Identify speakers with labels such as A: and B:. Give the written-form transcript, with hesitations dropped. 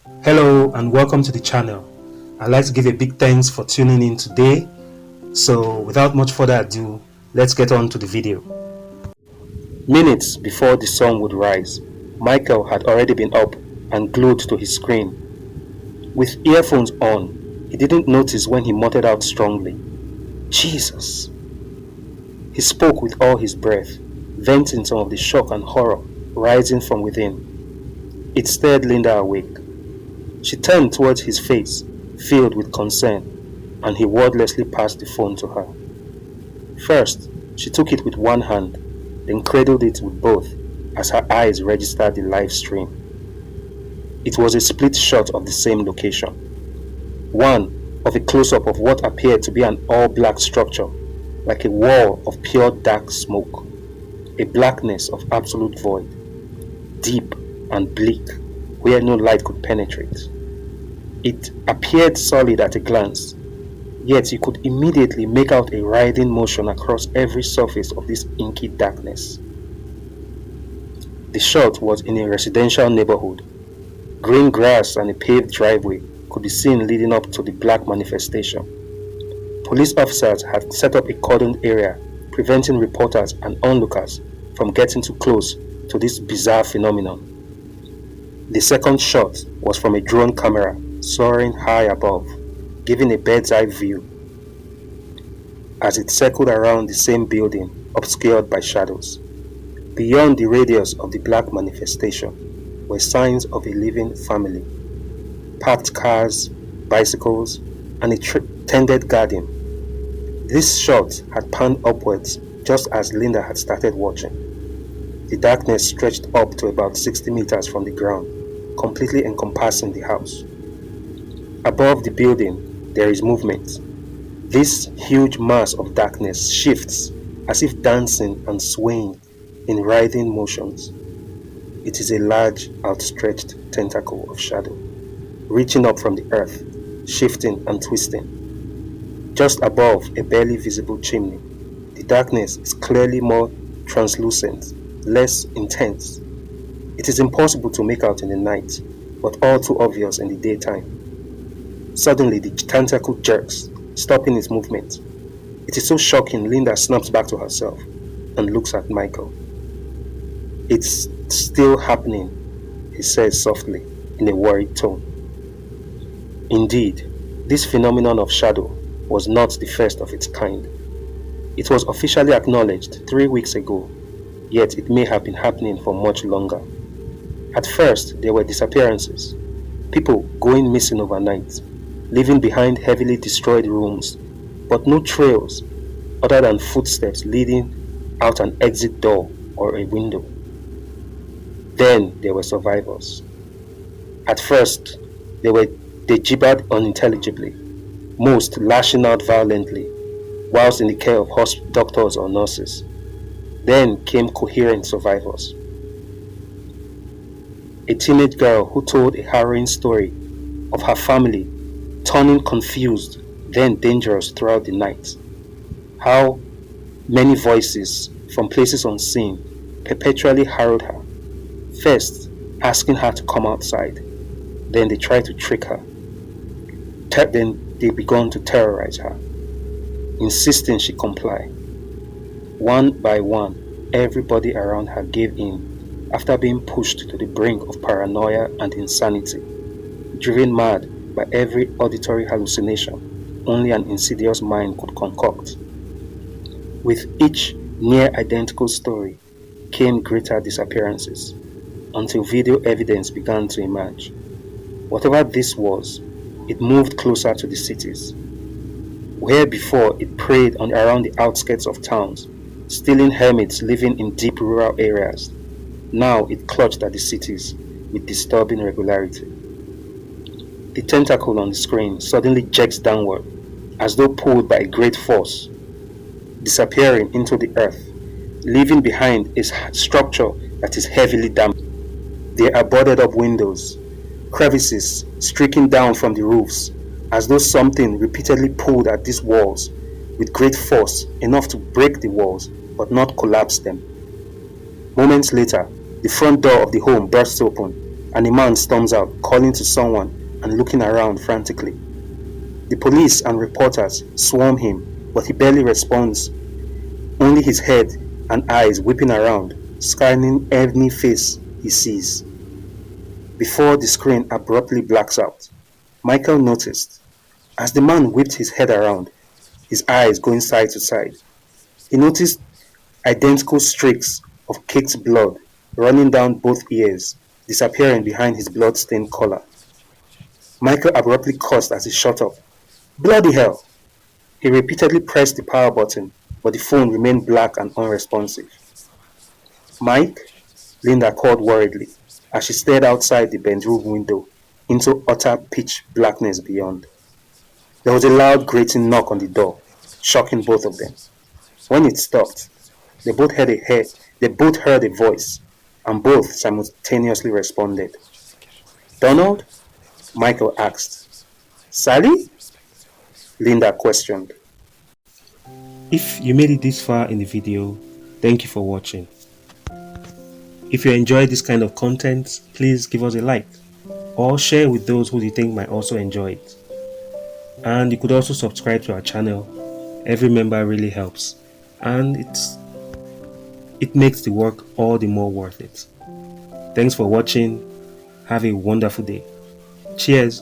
A: Hello and welcome to the channel. I'd like to give a big thanks for tuning in today. So without much further ado, let's get on to the video. Minutes before the sun would rise, Michael had already been up and glued to his screen. With earphones on, he didn't notice when he muttered out strongly, "Jesus!" He spoke with all his breath, venting some of the shock and horror rising from within. It stirred Linda awake. She turned towards his face, filled with concern, and he wordlessly passed the phone to her. First, she took it with one hand, then cradled it with both as her eyes registered the live stream. It was a split shot of the same location. One of a close-up of what appeared to be an all-black structure, like a wall of pure dark smoke, a blackness of absolute void, deep and bleak, where no light could penetrate. It appeared solid at a glance, yet you could immediately make out a writhing motion across every surface of this inky darkness. The shot was in a residential neighborhood. Green grass and a paved driveway could be seen leading up to the black manifestation. Police officers had set up a cordoned area, preventing reporters and onlookers from getting too close to this bizarre phenomenon. The second shot was from a drone camera soaring high above, giving a bird's eye view as it circled around the same building, obscured by shadows. Beyond the radius of the black manifestation were signs of a living family, parked cars, bicycles, and a tended garden. This shot had panned upwards just as Linda had started watching. The darkness stretched up to about 60 meters from the ground, completely encompassing the house. Above the building, there is movement. This huge mass of darkness shifts as if dancing and swaying in writhing motions. It is a large, outstretched tentacle of shadow, reaching up from the earth, shifting and twisting. Just above a barely visible chimney, the darkness is clearly more translucent, less intense. It is impossible to make out in the night, but all too obvious in the daytime. Suddenly, the tentacle jerks, stopping its movement. It is so shocking, Linda snaps back to herself and looks at Michael. "It's still happening," he says softly, in a worried tone. Indeed, this phenomenon of shadow was not the first of its kind. It was officially acknowledged 3 weeks ago, yet it may have been happening for much longer. At first, there were disappearances, people going missing overnight, leaving behind heavily destroyed rooms, but no trails other than footsteps leading out an exit door or a window. Then there were survivors. At first, they gibbered unintelligibly, most lashing out violently, whilst in the care of doctors or nurses. Then came coherent survivors. A teenage girl who told a harrowing story of her family turning confused, then dangerous throughout the night. How many voices from places unseen perpetually harrowed her, first asking her to come outside, then they tried to trick her. Then they began to terrorize her, insisting she comply. One by one, everybody around her gave in after being pushed to the brink of paranoia and insanity, driven mad by every auditory hallucination only an insidious mind could concoct. With each near-identical story came greater disappearances, until video evidence began to emerge. Whatever this was, it moved closer to the cities. Where before it preyed around the outskirts of towns, stealing hermits living in deep rural areas, now it clutched at the cities with disturbing regularity. The tentacle on the screen suddenly jerks downward, as though pulled by a great force, disappearing into the earth, leaving behind a structure that is heavily damaged. There are boarded up windows, crevices streaking down from the roofs, as though something repeatedly pulled at these walls with great force, enough to break the walls but not collapse them. Moments later, the front door of the home bursts open and a man storms out, calling to someone and looking around frantically. The police and reporters swarm him, but he barely responds, only his head and eyes whipping around, scanning any face he sees. Before the screen abruptly blacks out, Michael noticed, as the man whipped his head around, his eyes going side to side, he noticed identical streaks of caked blood running down both ears, disappearing behind his blood-stained collar. Michael abruptly cursed as he shut up. Bloody hell! He repeatedly pressed the power button, but the phone remained black and unresponsive. Mike? Linda called worriedly as she stared outside the bedroom window into utter pitch blackness beyond. There was a loud grating knock on the door, shocking both of them. When it stopped, they both heard a voice, and both simultaneously responded. Donald? Michael asked. Sally? Linda questioned. If you made it this far in the video, thank you for watching. If you enjoy this kind of content, please give us a like or share with those who you think might also enjoy it. And you could also subscribe to our channel. Every member really helps, and it makes the work all the more worth it. Thanks for watching. Have a wonderful day. Cheers.